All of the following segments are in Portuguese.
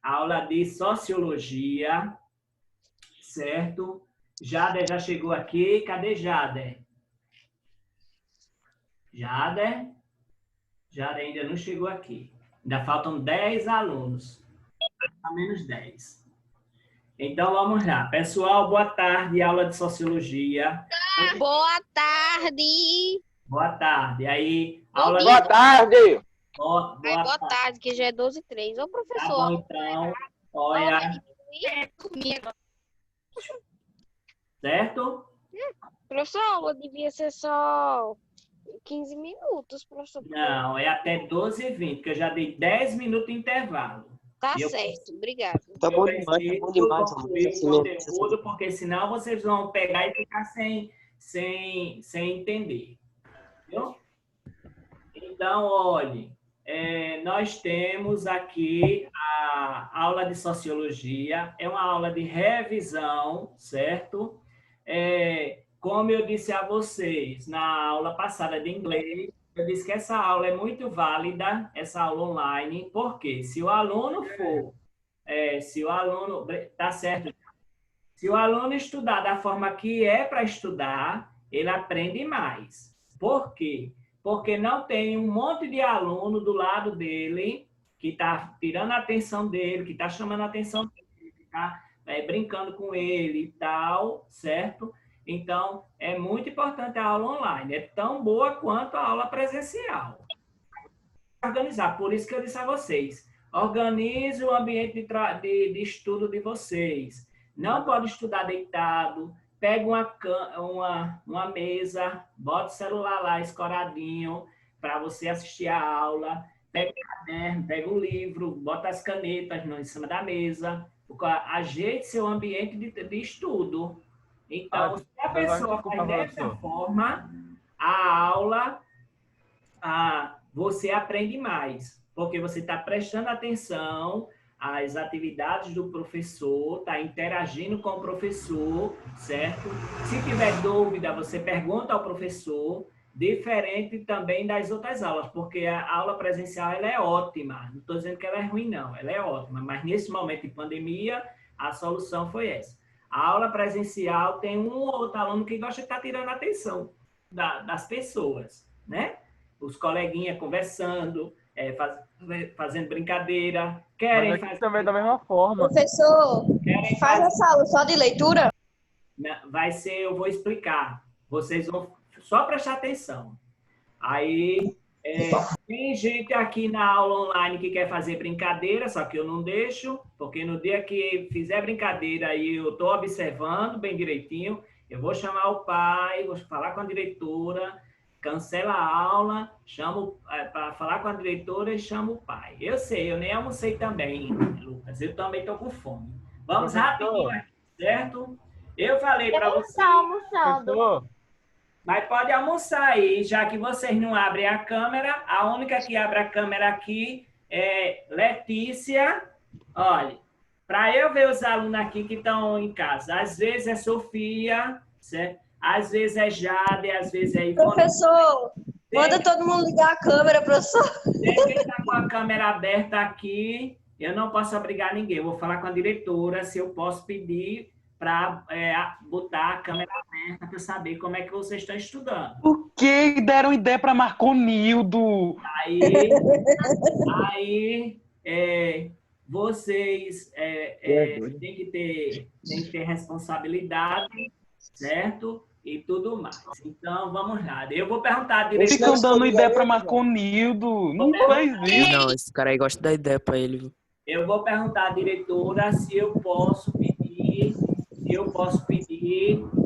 aula de sociologia, certo? Jader já chegou aqui. Cadê Jader? Jader ainda não chegou aqui. Ainda faltam 10 alunos. A menos 10. Então, vamos lá. Pessoal, boa tarde. Aula de sociologia. Boa tarde. Boa tarde. Aí, aula Boa tarde. Boa tarde, que já é 12h03. Ô, professor. Tá bom, então. Olha. Certo? Professor, a aula devia ser só 15 minutos, professor. Não, é até 12h20, porque eu já dei 10 minutos de intervalo. Tá certo, obrigado. Tá bom demais, tá bom demais. Concluir o conteúdo, porque senão vocês vão pegar e ficar sem entender. Entendeu? Então, olhe, nós temos aqui a aula de sociologia, é uma aula de revisão, certo? Como eu disse a vocês na aula passada de inglês, eu disse que essa aula é muito válida, essa aula online, porque se o aluno tá certo, se o aluno estudar da forma que é para estudar, ele aprende mais. Por quê? Porque não tem um monte de aluno do lado dele que está tirando a atenção dele, que está chamando a atenção dele, que está brincando com ele e tal, certo? Então, é muito importante a aula online. É tão boa quanto a aula presencial. Organizar. Por isso que eu disse a vocês. Organize o ambiente de estudo de vocês. Não pode estudar deitado. Pega uma mesa, bota o celular lá escoradinho para você assistir a aula. Pega o caderno, pega o livro, bota as canetas em cima da mesa. Ajeite seu ambiente de estudo. Então, se a pessoa faz dessa forma, a aula, você aprende mais, porque você está prestando atenção às atividades do professor, está interagindo com o professor, certo? Se tiver dúvida, você pergunta ao professor, diferente também das outras aulas, porque a aula presencial ela é ótima. Não estou dizendo que ela é ruim, não, ela é ótima, mas nesse momento de pandemia, a solução foi essa. A aula presencial tem um ou outro aluno que gosta de estar tirando a atenção das pessoas, né? Os coleguinhas conversando, fazendo brincadeira, querem fazer... também da mesma forma. Professor, faz essa aula só de leitura? Vai ser, eu vou explicar. Vocês vão só prestar atenção. Aí, tem gente aqui na aula online que quer fazer brincadeira, só que eu não deixo, porque no dia que fizer brincadeira aí eu estou observando bem direitinho, eu vou chamar o pai, vou falar com a diretora, cancela a aula, chamo para falar com a diretora e chamo o pai. Eu sei, eu nem almocei também, Lucas, eu também estou com fome. Vamos rapidinho aqui, certo? Eu falei para vocês... Eu estou almoçando. Mas pode almoçar aí, já que vocês não abrem a câmera. A única que abre a câmera aqui é Letícia. Olha, para eu ver os alunos aqui que estão em casa. Às vezes é Sofia, certo? Às vezes é Jade, às vezes é Ivone. Professor, manda todo mundo ligar a câmera, professor. Quem está com a câmera aberta aqui, eu não posso obrigar ninguém. Eu vou falar com a diretora se eu posso pedir para botar a câmera aberta para saber como é que vocês estão estudando. Por que deram ideia para Marconildo? Aí vocês têm que ter responsabilidade, certo? E tudo mais. Então, vamos lá. Eu vou perguntar à diretora... Ficam dando ideia para Marconildo. Não faz isso. Não, esse cara aí gosta da ideia para ele. Eu vou perguntar à diretora se eu posso pedir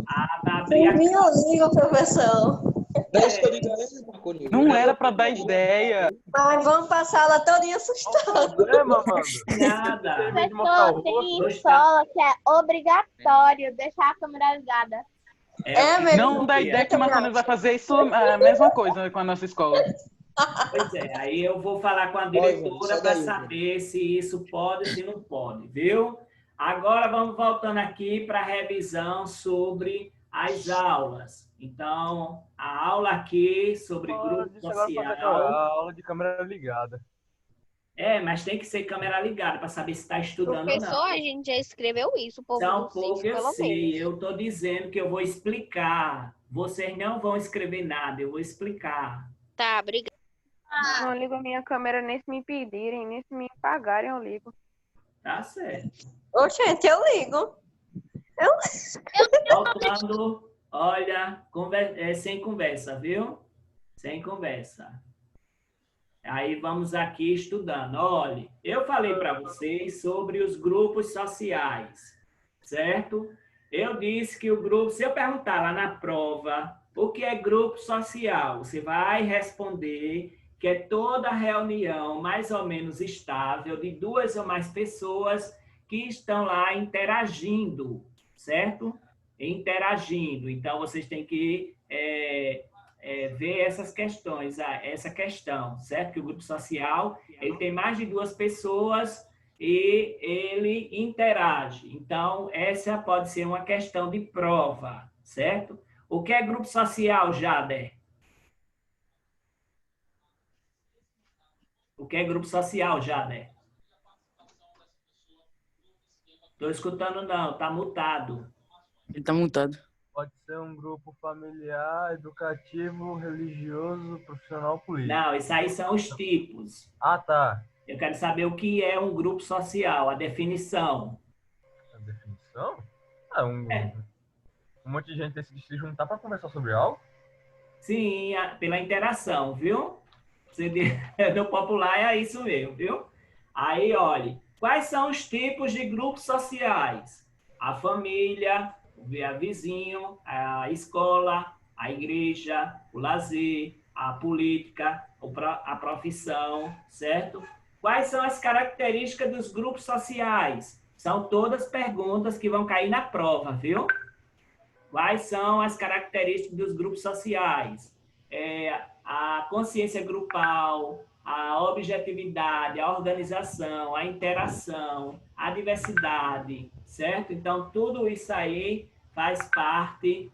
a abrir a... Minha língua, professor. Não era para dar ideia. Mas vamos passar a aula todinha assustando. Nada. Professor, tem escola que é obrigatório deixar a câmera ligada. Mesmo. Não dá ideia que o Marconildo vai fazer isso a mesma coisa com a nossa escola. Pois é, aí eu vou falar com a diretora para saber se isso pode, se não pode, viu? Agora vamos voltando aqui para a revisão sobre as aulas. Então, a aula aqui sobre grupo social. A aula de câmera ligada. Mas tem que ser câmera ligada para saber se está estudando ou Professor, não. a gente já escreveu isso, o povo São do pouco, sexto, eu pelo sei. menos. Eu estou dizendo que eu vou explicar. Vocês não vão escrever nada, eu vou explicar. Tá, obrigada. Não ligo a minha câmera nem se me pedirem, nem se me pagarem, eu ligo. Tá certo. Oxente, eu ligo. Voltando, olha, sem conversa, viu? Sem conversa. Aí vamos aqui estudando. Olha, eu falei para vocês sobre os grupos sociais, certo? Eu disse que o grupo, se eu perguntar lá na prova, o que é grupo social? Você vai responder que é toda reunião mais ou menos estável de 2 ou mais pessoas que estão lá interagindo, certo? Interagindo. Então, vocês têm que ver essas questões, essa questão, certo? Que o grupo social, ele tem mais de 2 pessoas e ele interage. Então, essa pode ser uma questão de prova, certo? O que é grupo social, Jader? O que é grupo social, Jader? Estou escutando não, está mutado. Ele tá mutado. Pode ser um grupo familiar, educativo, religioso, profissional, político. Não, isso aí são os tipos. Ah, tá. Eu quero saber o que é um grupo social, a definição. A definição? Um monte de gente decide se juntar para conversar sobre algo? Sim, pela interação, viu? No popular é isso mesmo, viu? Aí, olha, quais são os tipos de grupos sociais? A família, o vizinho, a escola, a igreja, o lazer, a política, a profissão, certo? Quais são as características dos grupos sociais? São todas perguntas que vão cair na prova, viu? Quais são as características dos grupos sociais? A consciência grupal, a objetividade, a organização, a interação, a diversidade, certo? Então, tudo isso aí faz parte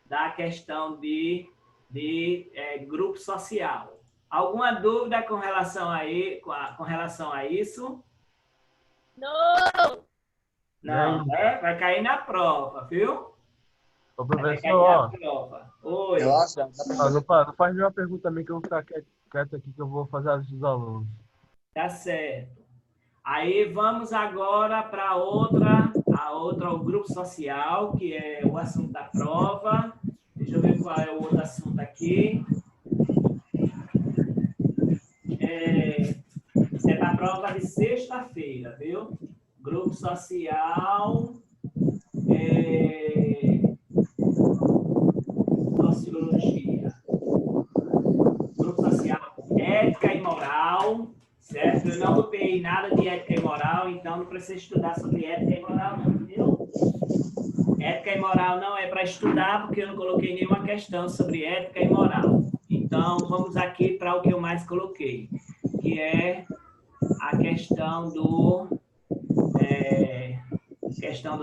da questão de grupo social. Alguma dúvida com relação a isso? Não. Não, né? Vai cair na prova, viu? Ô, Vai cair professor, na prova. Oi. não faz nenhuma pergunta também que eu vou ficar quieto aqui, que eu vou fazer as dos alunos. Tá certo. Aí vamos agora para o grupo social, que é o assunto da prova. Deixa eu ver qual é o outro assunto aqui. Isso é para a prova de sexta-feira, viu? Grupo social, sociologia. Grupo social, ética e moral, certo? Eu não botei nada de ética e moral, então não precisa estudar sobre ética e moral, não, viu? Ética e moral não é para estudar, porque eu não coloquei nenhuma questão sobre ética e moral. Então, vamos aqui para o que eu mais coloquei, que é a questão do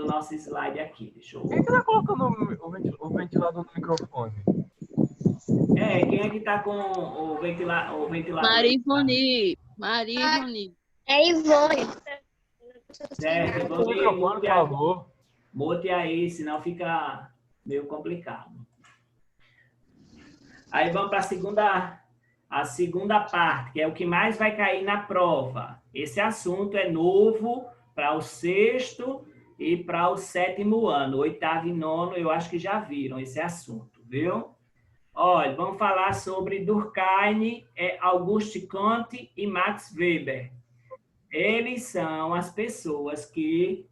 nosso slide aqui. Deixa eu... Quem é que tá colocando o ventilador no microfone? Quem é que tá com o ventilador? Maria Ivone. É Ivone. Certo, O microfone, por favor. Bote aí, senão fica meio complicado. Aí vamos para a segunda parte, que é o que mais vai cair na prova. Esse assunto é novo para o 6º e para o 7º ano. 8º e 9º, eu acho que já viram esse assunto, viu? Olha, vamos falar sobre Durkheim, Auguste Comte e Max Weber. Eles são as pessoas que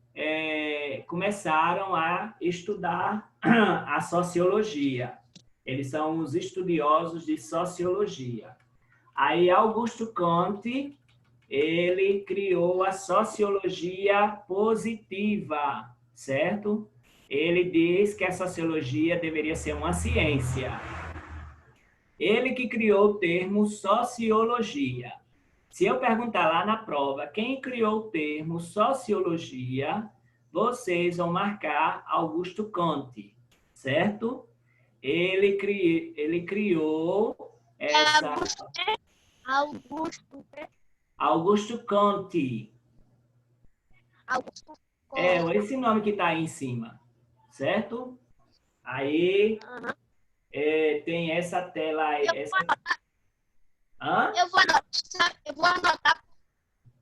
começaram a estudar a sociologia. Eles são os estudiosos de sociologia. Aí, Auguste Comte, ele criou a sociologia positiva, certo? Ele diz que a sociologia deveria ser uma ciência. Ele que criou o termo sociologia. Se eu perguntar lá na prova quem criou o termo sociologia, vocês vão marcar Auguste Comte, certo? Ele criou essa... Augusto. Augusto Conte. Augusto. É, esse nome que está aí em cima, certo? Aí Aham. tem essa tela aí. Hã? Eu vou anotar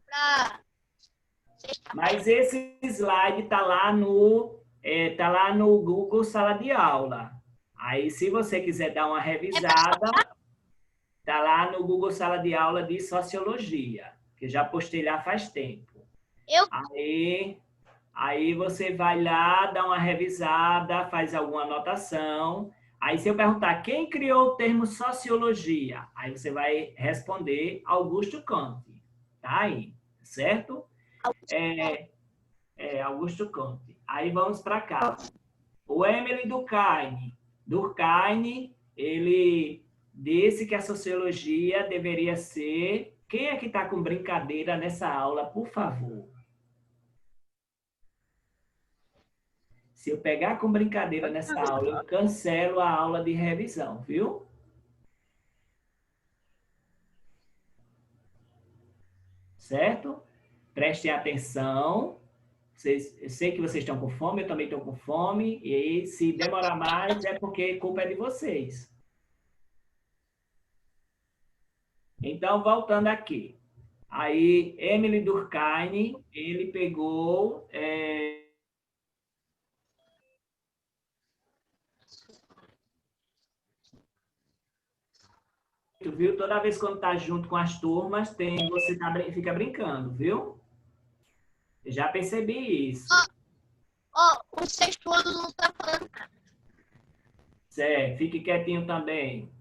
para... Mas esse slide está lá no Google Sala de Aula. Aí, se você quiser dar uma revisada, está lá no Google Sala de Aula de Sociologia, que eu já postei lá faz tempo. Aí você vai lá, dá uma revisada, faz alguma anotação. Aí, se eu perguntar quem criou o termo sociologia, aí você vai responder Augusto Conte. Tá aí, certo? Augusto Conte. Aí vamos para cá. O Emily Durkheim, ele disse que a sociologia deveria ser... Quem é que está com brincadeira nessa aula, por favor? Se eu pegar com brincadeira nessa aula, eu cancelo a aula de revisão, viu? Certo? Prestem atenção. Eu sei que vocês estão com fome, eu também estou com fome. E se demorar mais, é porque a culpa é de vocês. Então, voltando aqui. Aí, Emily Durkheim, ele pegou... Tu viu? Toda vez quando tá junto com as turmas, você fica brincando, viu? Eu já percebi isso. O sexto ano não está falando. Certo, fique quietinho também.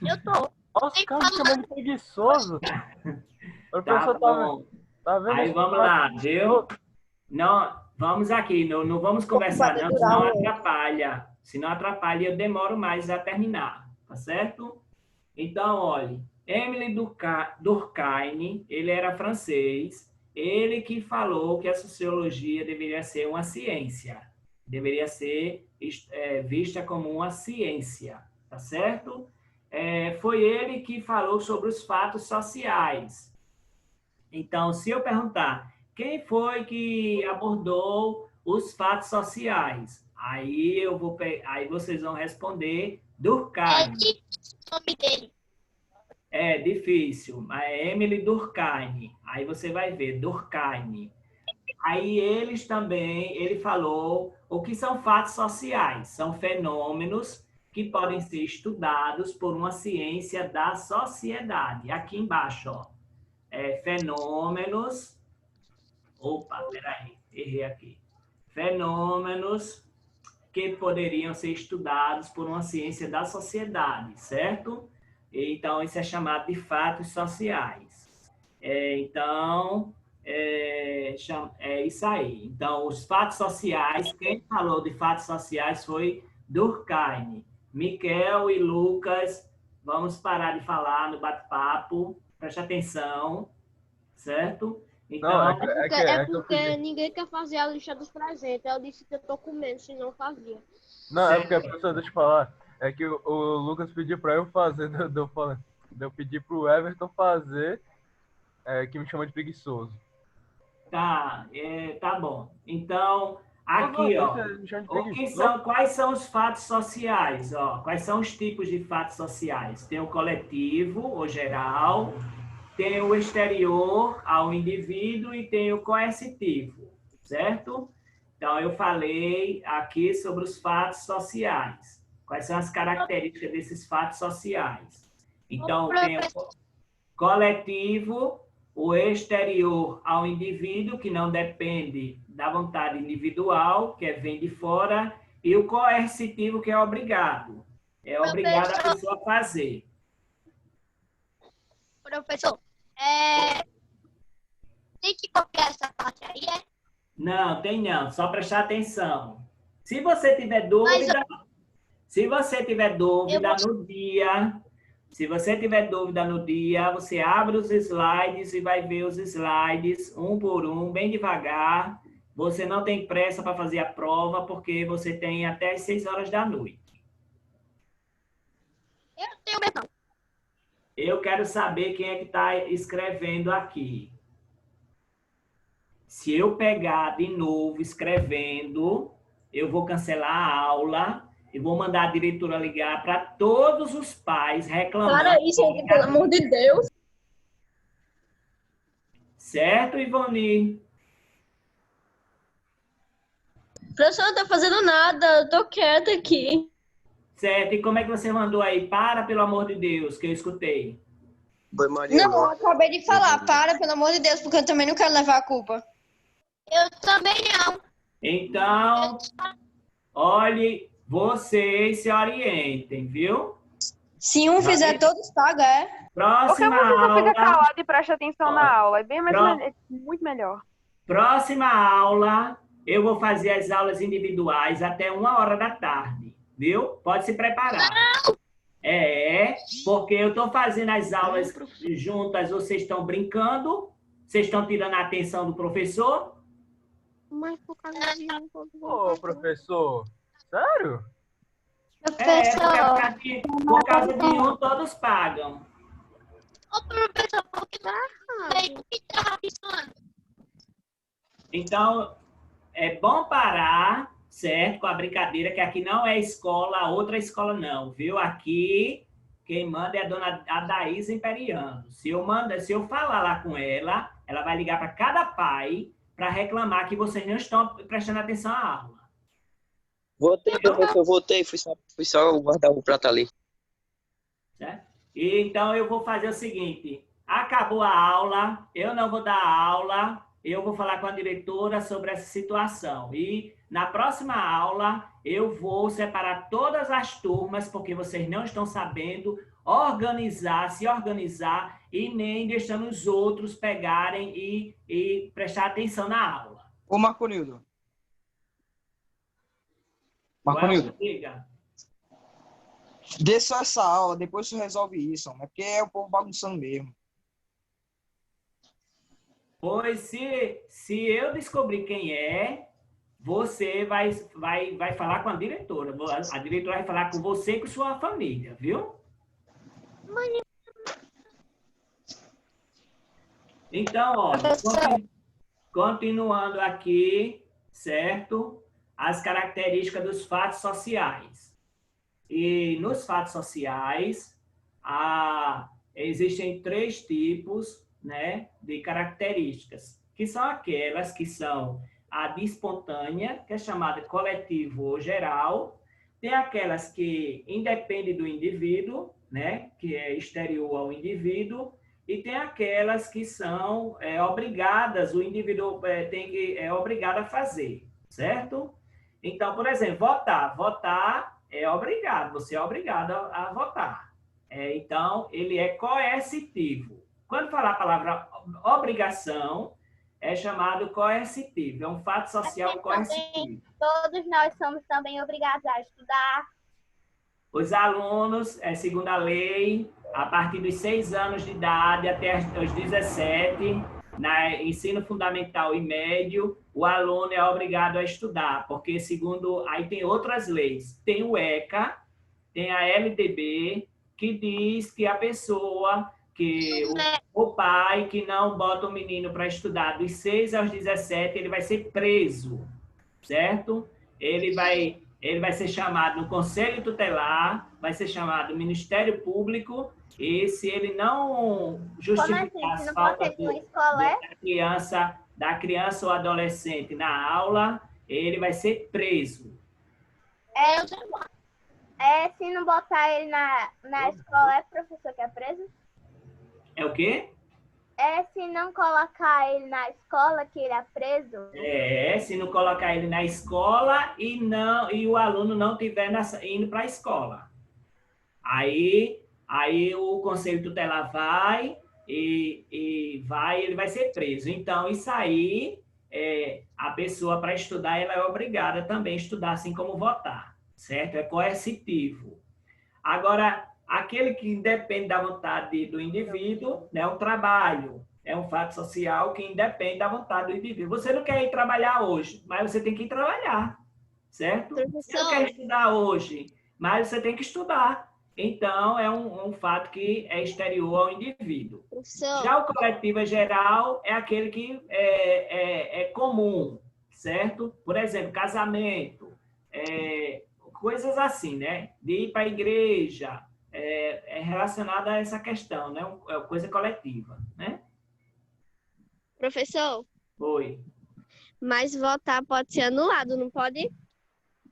Eu tô. Nossa, o cara me chamando de preguiçoso. O Tá professor bom. tá vendo? Aí vamos lá, viu? Não, vamos aqui, não vamos conversar não, senão atrapalha. Se não atrapalha, eu demoro mais a terminar, tá certo? Então, olha, Emily Durkheim, ele era francês, ele que falou que a sociologia deveria ser uma ciência, deveria ser vista como uma ciência, tá certo? Foi ele que falou sobre os fatos sociais. Então, se eu perguntar, quem foi que abordou os fatos sociais? Aí vocês vão responder Durkheim. O nome dele. É difícil, mas é Emily Durkheim. Aí você vai ver, Durkheim. Aí ele falou o que são fatos sociais. São fenômenos que podem ser estudados por uma ciência da sociedade. Aqui embaixo, ó. Fenômenos... Opa, peraí, errei aqui. Fenômenos que poderiam ser estudados por uma ciência da sociedade, certo? Então, isso é chamado de fatos sociais. Então, é isso aí. Então, os fatos sociais, quem falou de fatos sociais foi Durkheim. Miquel e Lucas, vamos parar de falar no bate-papo, preste atenção, certo? Então, porque ninguém quer fazer a lista dos presentes. Eu disse que eu tô comendo, se não fazia. Não, é porque, professor, deixa eu falar. É que o Lucas pediu pra eu fazer, eu pedi pro Everton fazer, que me chama de preguiçoso. Tá bom. Então, aqui, ó, quais são os fatos sociais? Ó, quais são os tipos de fatos sociais? Tem o coletivo, ou geral, tem o exterior ao indivíduo e tem o coercitivo, certo? Então, eu falei aqui sobre os fatos sociais. Quais são as características desses fatos sociais? Então, tem o coletivo, o exterior ao indivíduo, que não depende da vontade individual, que vem de fora, e o coercitivo, que é obrigado. É obrigado a pessoa a fazer. Professor, tem que copiar essa parte aí, Não, tem não. Só prestar atenção. Se você tiver dúvida, no dia, você abre os slides e vai ver os slides um por um, bem devagar. Você não tem pressa para fazer a prova, porque você tem até as 6 horas da noite. Eu tenho medo. eu quero saber quem é que está escrevendo aqui. Se eu pegar de novo escrevendo, eu vou cancelar a aula e vou mandar a diretora ligar para todos os pais reclamando. Para aí, gente, pelo amor de Deus. Certo, Ivone? Professor, não tá fazendo nada, eu tô quieta aqui. Certo, e como é que você mandou aí? Para, pelo amor de Deus, que eu escutei. Não, eu acabei de falar, para, pelo amor de Deus, porque eu também não quero levar a culpa. Eu também não. Então, olhe, vocês se orientem, viu? Se um fizer, todos pagam, é? Por que Próxima você não fica aula, calado e presta atenção na aula? É bem mais Pronto. é muito melhor. próxima aula, eu vou fazer as aulas individuais até 1h da tarde, viu? Pode se preparar. Porque eu estou fazendo as aulas juntas, vocês estão brincando, vocês estão tirando a atenção do professor. Mas por causa de Ô, professor, sério? Professor, Por causa de um, todos pagam. ô professor, por que tá pisando? Então, é bom parar, certo? Com a brincadeira, que aqui não é escola, outra escola não, viu? Aqui, quem manda é a dona Adaísa Imperiano. Se eu falar lá com ela, ela vai ligar para cada pai para reclamar que vocês não estão prestando atenção à aula. Voltei, professor, voltei. Fui só guardar o prato ali. Certo? E, então, eu vou fazer o seguinte. Acabou a aula, eu não vou dar aula, eu vou falar com a diretora sobre essa situação. E na próxima aula, eu vou separar todas as turmas, porque vocês não estão sabendo se organizar e nem deixando os outros pegarem e prestar atenção na aula. Ô, Marconildo. Marconildo, Diga. dê só essa aula, depois você resolve isso, é porque é o povo bagunçando mesmo. Pois se eu descobrir quem é, você vai falar com a diretora. A diretora vai falar com você e com sua família, viu? Então, ó, continuando aqui, certo? As características dos fatos sociais. E nos fatos sociais, existem 3 tipos, né, de características, que são aquelas que são a de espontânea, que é chamada coletivo ou geral, tem aquelas que independem do indivíduo, né, que é exterior ao indivíduo, e tem aquelas que são obrigadas, o indivíduo é obrigado a fazer, certo? Então, por exemplo, votar é obrigado, você é obrigado a votar. Então, ele é coercitivo. Quando falar a palavra obrigação, é chamado coercitivo. É um fato social coercitivo. Todos nós somos também obrigados a estudar. Os alunos, segundo a lei, a partir dos 6 anos de idade até os 17, ensino fundamental e médio, o aluno é obrigado a estudar, porque segundo... Aí tem outras leis. Tem o ECA, tem a LDB, que diz que a pessoa... que o pai que não bota o menino para estudar dos 6 aos 17, ele vai ser preso, certo? Ele vai ser chamado no Conselho Tutelar, vai ser chamado no Ministério Público, e se ele não justificar as faltas da criança ou adolescente na aula, ele vai ser preso. Se não botar ele na escola, é professor que é preso? É o quê? Se não colocar ele na escola, que ele é preso? Se não colocar ele na escola e o aluno não estiver indo para a escola. Aí o Conselho Tutelar vai ele vai ser preso. Então, isso aí, a pessoa, para estudar, ela é obrigada também a estudar, assim como votar, certo? É coercitivo. Agora, aquele que independe da vontade do indivíduo, né, o trabalho, é um fato social que independe da vontade do indivíduo. Você não quer ir trabalhar hoje, mas você tem que ir trabalhar, certo? Você não quer estudar hoje, mas você tem que estudar. então é um fato que é exterior ao indivíduo. Professor, Já o coletivo geral é aquele que é comum, certo? Por exemplo, casamento, coisas assim, né? De ir para a igreja, é relacionado a essa questão, né? É uma coisa coletiva, né? professor, Oi. mas votar pode ser anulado, não pode?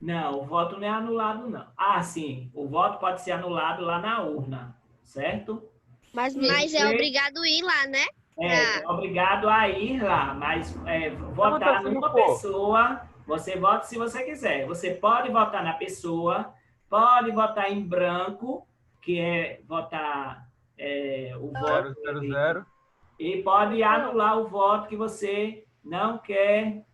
Não, o voto não é anulado, não. Ah, sim, o voto pode ser anulado lá na urna, certo? Mas é obrigado ir lá, né? É obrigado a ir lá, mas votar numa pessoa, você vota se você quiser. Você pode votar na pessoa, pode votar em branco, que é votar o voto. 000. E pode anular o voto que você não quer,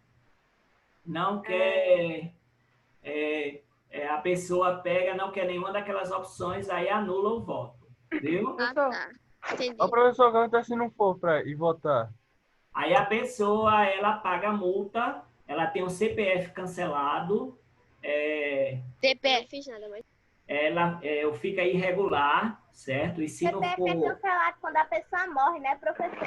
a pessoa pega, não quer nenhuma daquelas opções, aí anula o voto, viu? Ah, tá. Entendi. Ô, professor, o que acontece se não for para ir votar? Aí a pessoa, ela paga a multa, ela tem um CPF cancelado, CPF, fiz nada mais. ela fica irregular, certo? E se não CPF é for... cancelado quando a pessoa morre, né, professor?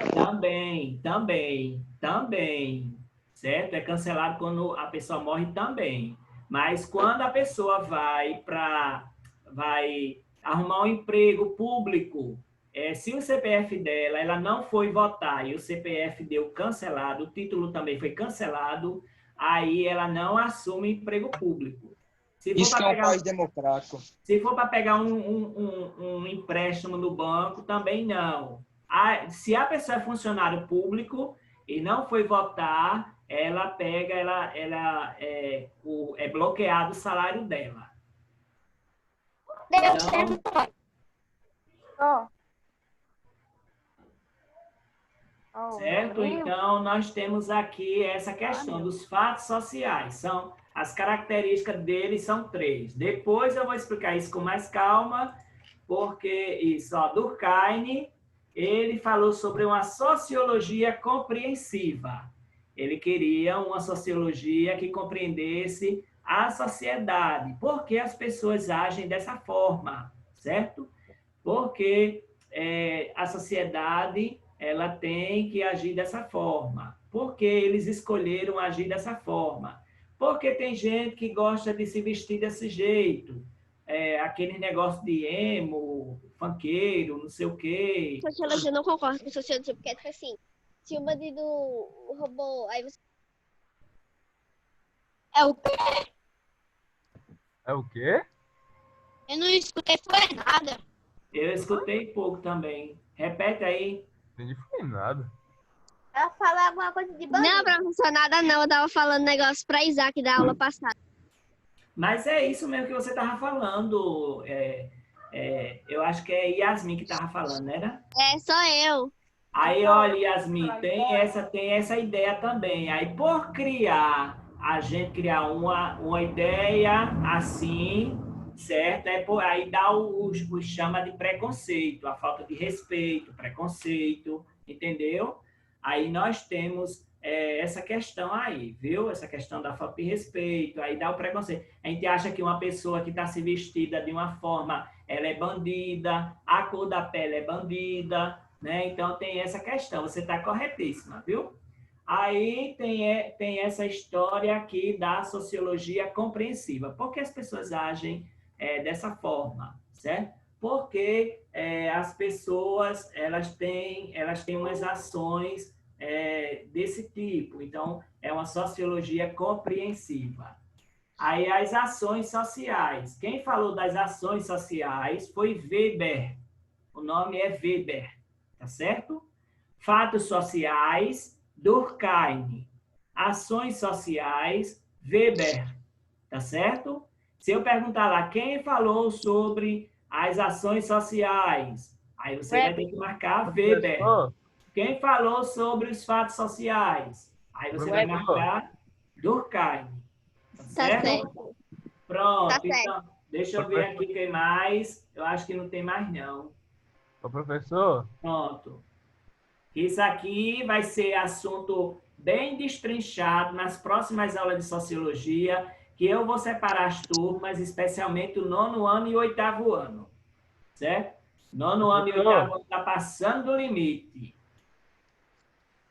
Também, certo? É cancelado quando a pessoa morre também. Mas quando a pessoa vai arrumar um emprego público, se o CPF dela, ela não foi votar e o CPF deu cancelado, o título também foi cancelado, aí ela não assume emprego público. Isso que é um país democrático. Se for para pegar um empréstimo no banco, também não. Se a pessoa é funcionário público e não foi votar, ela pega, é bloqueado o salário dela. Certo? Então, nós temos aqui essa questão dos fatos sociais. As características deles são 3. Depois eu vou explicar isso com mais calma, porque Durkheim, ele falou sobre uma sociologia compreensiva. Ele queria uma sociologia que compreendesse a sociedade. Por que as pessoas agem dessa forma, certo? Porque a sociedade ela tem que agir dessa forma. Por que eles escolheram agir dessa forma? Porque tem gente que gosta de se vestir desse jeito. Aquele negócio de emo, funkeiro, não sei o quê. Sociologia, eu não concordo com sociologia, porque é tipo assim, se o bandido roubou, aí você... É o quê? É o quê? Eu não escutei, foi nada. Eu escutei pouco também. Repete aí. Não entendi foi nada. Ela falou alguma coisa de bandido. Não, professor, nada não. Eu tava falando negócio pra Isaac da aula passada. Mas é isso mesmo que você estava falando. Eu acho que é Yasmin que estava falando, não era? Só eu. Aí, olha, Yasmin, tem essa ideia também. Aí, por a gente criar uma ideia assim, certo? Aí dá o chama de preconceito, a falta de respeito, preconceito, entendeu? Aí nós temos essa questão aí, viu? Essa questão da falta de respeito, aí dá o preconceito. A gente acha que uma pessoa que está se vestida de uma forma, ela é bandida, a cor da pele é bandida, né? Então tem essa questão, você está corretíssima, viu? Aí tem essa história aqui da sociologia compreensiva. Por que as pessoas agem dessa forma, certo? Porque as pessoas elas têm umas ações desse tipo. Então, é uma sociologia compreensiva. Aí, as ações sociais. Quem falou das ações sociais foi Weber. O nome é Weber, tá certo? Fatos sociais, Durkheim. Ações sociais, Weber, tá certo? Se eu perguntar lá, quem falou sobre as ações sociais? Aí você vai ter que marcar Weber. Quem falou sobre os fatos sociais? Aí você vai marcar Durkheim. Tá certo? Pronto. Tá certo. Então, deixa eu ver aqui quem mais. Eu acho que não tem mais, não. Ô, professor? Pronto. Isso aqui vai ser assunto bem destrinchado nas próximas aulas de sociologia, que eu vou separar as turmas, especialmente o 9º ano e o 8º ano. certo? Nono ano e oitavo ano está passando do limite.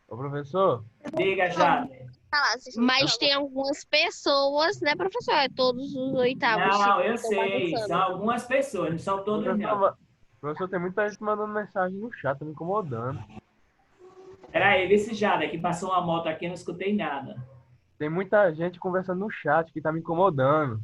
Ô, professor, Diga, Jader. Mas tem algumas pessoas, né, professor? É todos os oitavos. Não, eu estão sei. bagunçando. São algumas pessoas, não são todos, não. professor, tem muita gente mandando mensagem no chat, tá me incomodando. Peraí, vê se Jader, que passou uma moto aqui, eu não escutei nada. Tem muita gente conversando no chat que tá me incomodando.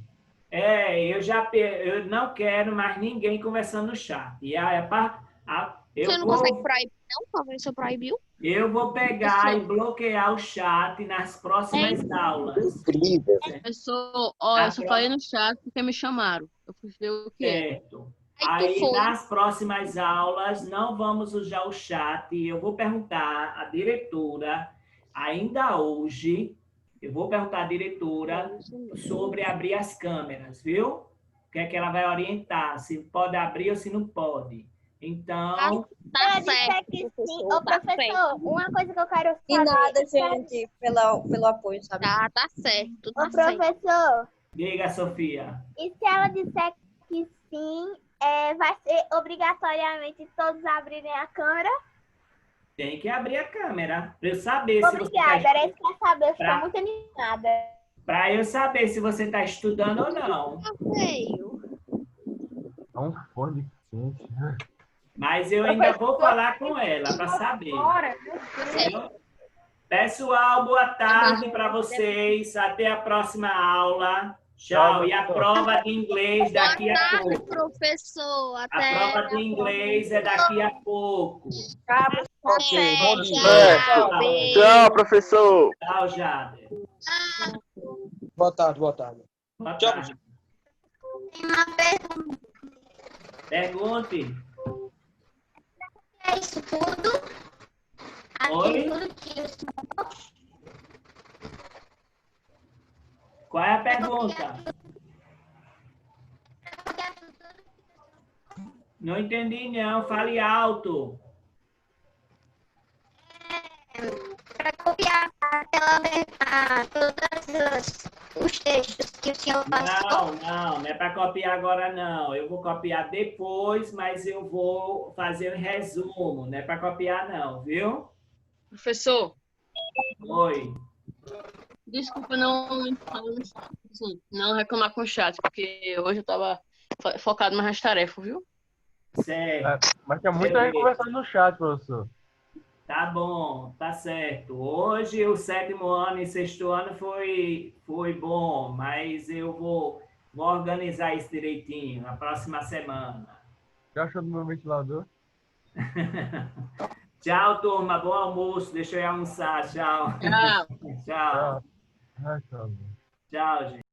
Eu não quero mais ninguém conversando no chat. E Você não consegue proibir, não? O professor proibiu? eu vou pegar e bloquear o chat nas próximas aulas. Incrível. Professor, ó, eu só falei no chat porque me chamaram. Eu fui ver o que é. Certo. Aí, nas próximas aulas, não vamos usar o chat. Eu vou perguntar à diretora, ainda hoje, eu vou perguntar à diretora sobre abrir as câmeras, viu? O que é que ela vai orientar, se pode abrir ou se não pode. Então... Tá Eu disser certo, que sim. professor, Ô, tá professor, certo. uma coisa que eu quero saber. De nada, gente, pelo apoio, sabe? Tá certo, tá Ô, certo. professor, Diga, Sofia. e se ela disser que sim, vai ser obrigatoriamente todos abrirem a câmera? Tem que abrir a câmera, para eu saber se você Obrigada, está era isso que eu queria saber. Eu Pra- estou muito animada. para eu saber se você está estudando ou não. Tá feio. É um fone quente. Mas eu ainda vou falar com ela para saber. Entendeu? Pessoal, boa tarde para vocês. Até a próxima aula. Tchau. E a prova de inglês daqui a Boa tarde, pouco. professor. A Até. prova de inglês é daqui a pouco. Ok, bom dia. Tchau, beijo. Tchau, professor. Tchau, Jader. Boa tarde, boa tarde. Boa Tchau, tarde. Tem uma pergunta. Pergunte. É isso tudo? Oi? Tudo que o senhor... Qual é a pergunta? Não entendi, não. Fale alto. Para copiar todos os textos que o senhor passou. Não é para copiar agora, não. Eu vou copiar depois, mas eu vou fazer um resumo. Não é para copiar, não, viu? Professor, Oi. desculpa não reclamar com o chat, porque hoje eu tava focado mais nas tarefas, viu? Certo. Mas tem muita gente conversando no chat, professor. Tá bom, tá certo. Hoje o 7º ano e 6º ano foi bom, mas eu vou organizar isso direitinho na próxima semana. Já achou do meu ventilador? Tchau, turma. Bom almoço. Deixa eu ir almoçar. Tchau. Tchau. Tchau. Ai, tá bom. Tchau, gente.